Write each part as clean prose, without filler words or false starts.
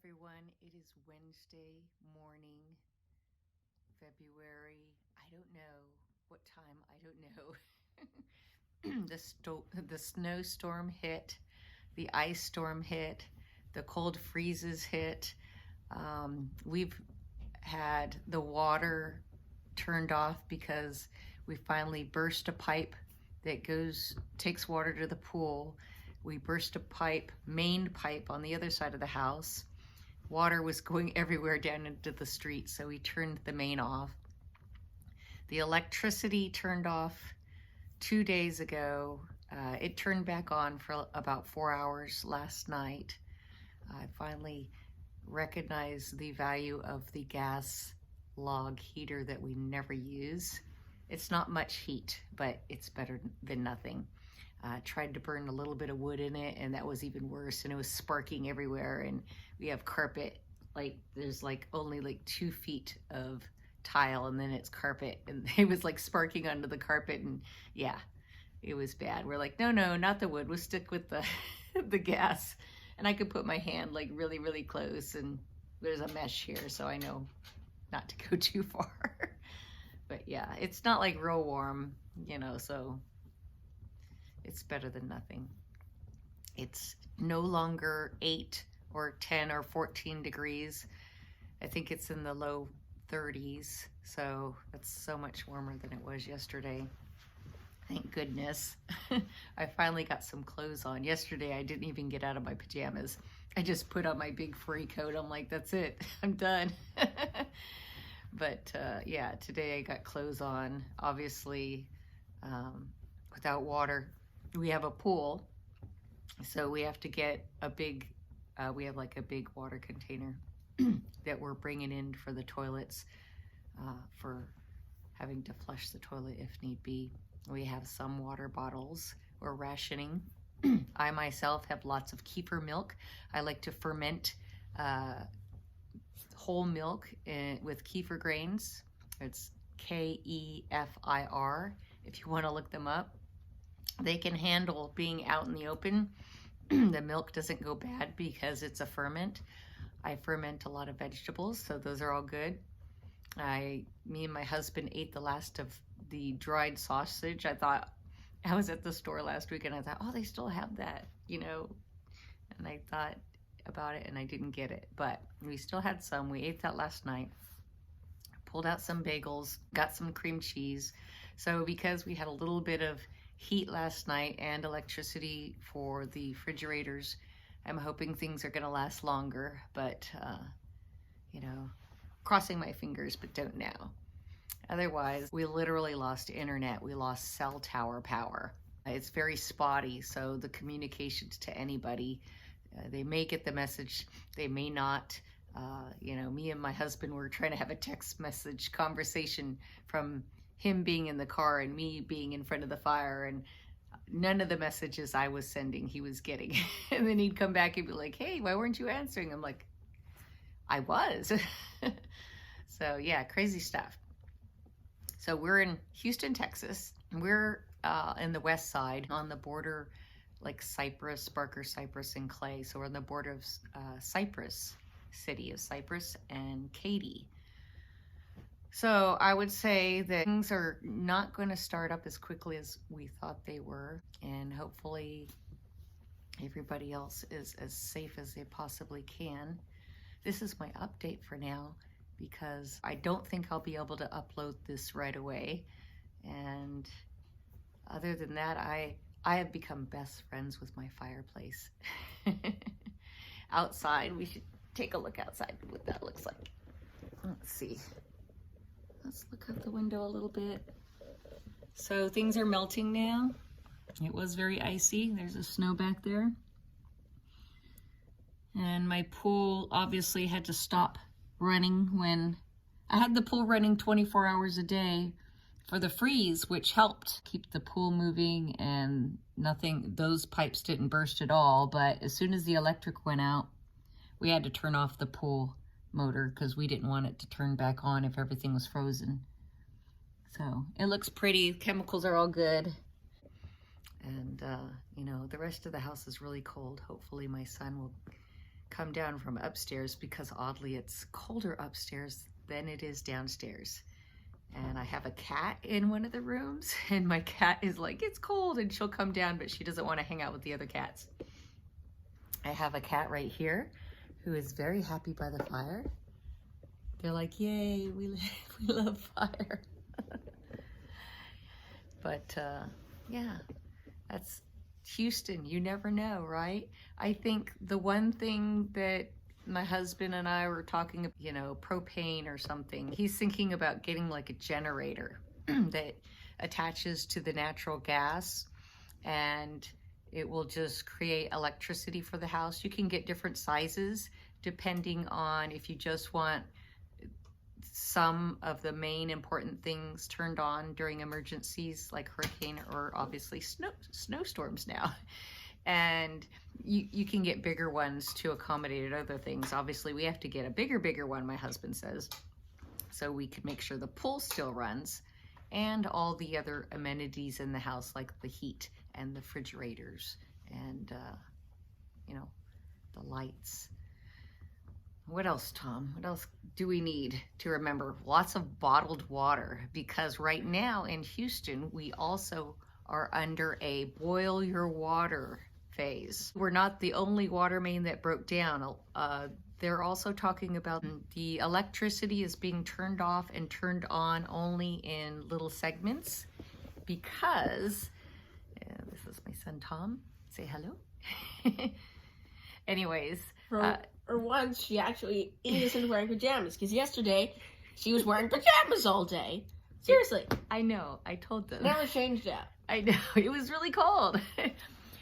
everyone. It is Wednesday morning, February. I don't know what time. I don't know. The snowstorm hit, the ice storm hit, the cold freezes hit. We've had the water turned off because we finally burst a pipe that takes water to the pool. We burst a pipe, main pipe on the other side of the house. Water was going everywhere down into the street, so we turned the main off. The electricity turned off 2 days ago. It turned back on for about 4 hours last night. I finally recognized the value of the gas log heater that we never use. It's not much heat, but it's better than nothing. Tried to burn a little bit of wood in it, and that was even worse, and it was sparking everywhere. And we have carpet, like there's only 2 feet of tile, and then it's carpet, and it was sparking onto the carpet, and yeah, it was bad. We're like, no, not the wood, we'll stick with the the gas. And I could put my hand really close, and there's a mesh here, so I know not to go too far. But yeah, it's not real warm, so it's better than nothing. It's no longer 8 or 10 or 14 degrees. I think it's in the low 30s, so that's so much warmer than it was yesterday. Thank goodness. I finally got some clothes on. Yesterday I didn't even get out of my pajamas. I just put on my big furry coat. I'm like, that's it, I'm done. But yeah, today I got clothes on. Obviously, without water, we have a pool, so we have to get a big, we have a big water container that we're bringing in for the toilets, for having to flush the toilet if need be. We have some water bottles. We're rationing. I myself have lots of kefir milk. I like to ferment whole milk with kefir grains. It's Kefir, if you want to look them up. They can handle being out in the open. The milk doesn't go bad because it's a ferment. I ferment a lot of vegetables, so those are all good. Me and my husband ate the last of the dried sausage. I was at the store last week and I thought, oh, they still have that, and I thought about it and I didn't get it, but we still had some. We ate that last night, pulled out some bagels, got some cream cheese. So because we had a little bit of heat last night and electricity for the refrigerators, I'm hoping things are gonna last longer, but crossing my fingers, but don't know. Otherwise, we literally lost internet. We lost cell tower power. It's very spotty, so the communications to anybody, they may get the message, they may not. Me and my husband were trying to have a text message conversation from him being in the car and me being in front of the fire, and none of the messages I was sending he was getting. And then he'd come back and be like, hey, why weren't you answering? I'm like, I was. So yeah, crazy stuff. So we're in Houston, Texas. We're in the west side on the border, Cypress, Barker, Cypress, and Clay. So we're on the border of Cypress, city of Cypress, and Katy. So I would say that things are not going to start up as quickly as we thought they were, and hopefully everybody else is as safe as they possibly can. This is my update for now, because I don't think I'll be able to upload this right away. And other than that, I have become best friends with my fireplace. Outside, we should take a look outside what that looks like. Let's see. Let's look out the window a little bit. So things are melting now. It was very icy. There's a snow back there. And my pool obviously had to stop running when I had the pool running 24 hours a day for the freeze, which helped keep the pool moving, and those pipes didn't burst at all. But as soon as the electric went out, we had to turn off the pool motor because we didn't want it to turn back on if everything was frozen. So it looks pretty. Chemicals are all good. And the rest of the house is really cold. Hopefully my son will come down from upstairs because oddly it's colder upstairs than it is downstairs. And I have a cat in one of the rooms, and my cat is like, it's cold, and she'll come down, but she doesn't want to hang out with the other cats. I have a cat right here who is very happy by the fire. They're like, yay, we love fire. But yeah, that's Houston. You never know, right? I think the one thing that my husband and I were talking, you know, propane or something. He's thinking about getting like a generator that attaches to the natural gas, and it will just create electricity for the house. You can get different sizes depending on if you just want some of the main important things turned on during emergencies like hurricane or obviously snowstorms now. And you can get bigger ones to accommodate other things. Obviously, we have to get a bigger one, my husband says, so we can make sure the pool still runs and all the other amenities in the house, like the heat and the refrigerators and, you know, the lights. What else, Tom? What else do we need to remember? Lots of bottled water, because right now in Houston, we also are under a boil your water phase. We're not the only water main that broke down. They're also talking about the electricity is being turned off and turned on only in little segments because, this is my son Tom, say hello. Anyways. For once, she actually isn't wearing pajamas, because yesterday she was wearing pajamas all day. Seriously. I know, I told them. Never changed that. I know, it was really cold.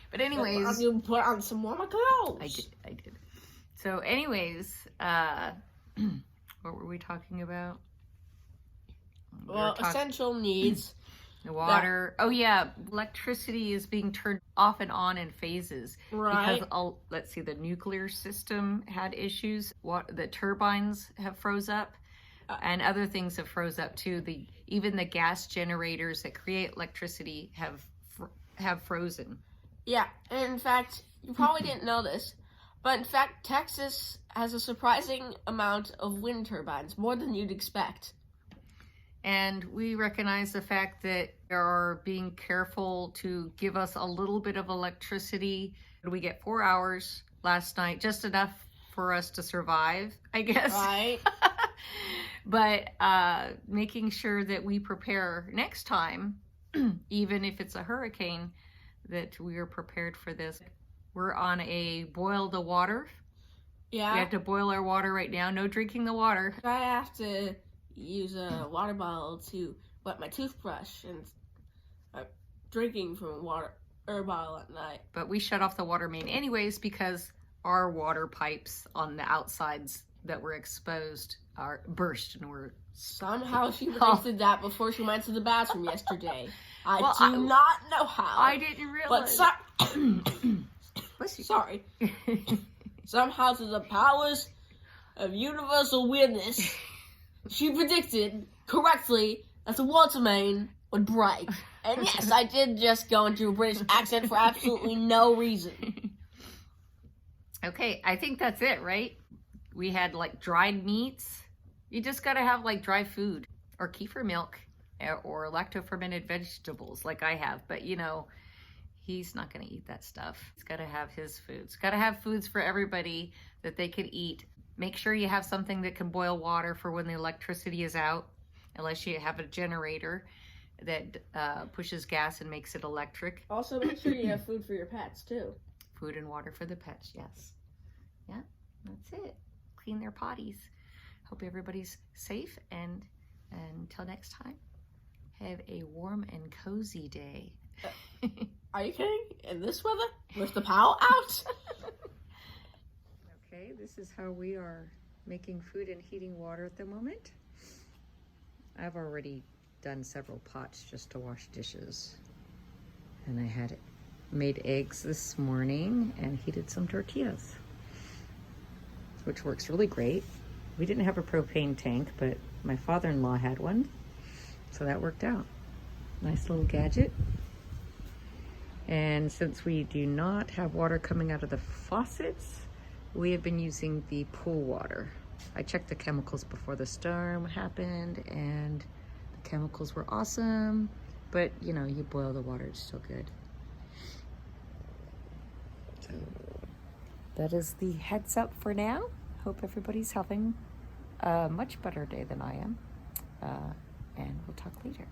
But anyways. You put on some warmer clothes. I did. So anyways, what were we talking about? Well, essential needs. The water. Oh yeah, electricity is being turned off and on in phases. Right. Because, let's see, the nuclear system had issues. The turbines have froze up. And other things have froze up too. Even the gas generators that create electricity have frozen. Yeah, and in fact, you probably didn't know this, but in fact, Texas has a surprising amount of wind turbines, more than you'd expect. And we recognize the fact that they are being careful to give us a little bit of electricity. We get 4 hours last night, just enough for us to survive, I guess. Right. But making sure that we prepare next time, even if it's a hurricane, that we are prepared for this. We're on a boil the water. Yeah. We have to boil our water right now. No drinking the water. I have to use a water bottle to wet my toothbrush, and drinking from a water bottle at night. But we shut off the water main anyways because our water pipes on the outsides that were exposed are burst, and we're somehow she predicted that before she went to the bathroom yesterday. I do not know how. I didn't realize. But sorry. Somehow, through the powers of universal weirdness, she predicted correctly that the water main would break. And yes, I did just go into a British accent for absolutely no reason. Okay, I think that's it, right? We had like dried meats. You just gotta have like dry food or kefir milk or lacto-fermented vegetables like I have. But you know, he's not gonna eat that stuff. He's gotta have his foods. Gotta have foods for everybody that they could eat. Make sure you have something that can boil water for when the electricity is out, unless you have a generator that pushes gas and makes it electric. Also, make sure you have food for your pets, too. Food and water for the pets, yes. Yeah, that's it. Clean their potties. Hope everybody's safe, and until next time, have a warm and cozy day. Are you kidding? In this weather? With the power out? Okay, this is how we are making food and heating water at the moment. I've already done several pots just to wash dishes. And I had made eggs this morning and heated some tortillas, which works really great. We didn't have a propane tank, but my father-in-law had one, so that worked out. Nice little gadget. And since we do not have water coming out of the faucets, We have been using the pool water. I checked the chemicals before the storm happened, and the chemicals were awesome, but you know, you boil the water, it's still good. So that is the heads up for now. Hope everybody's having a much better day than I am, and we'll talk later.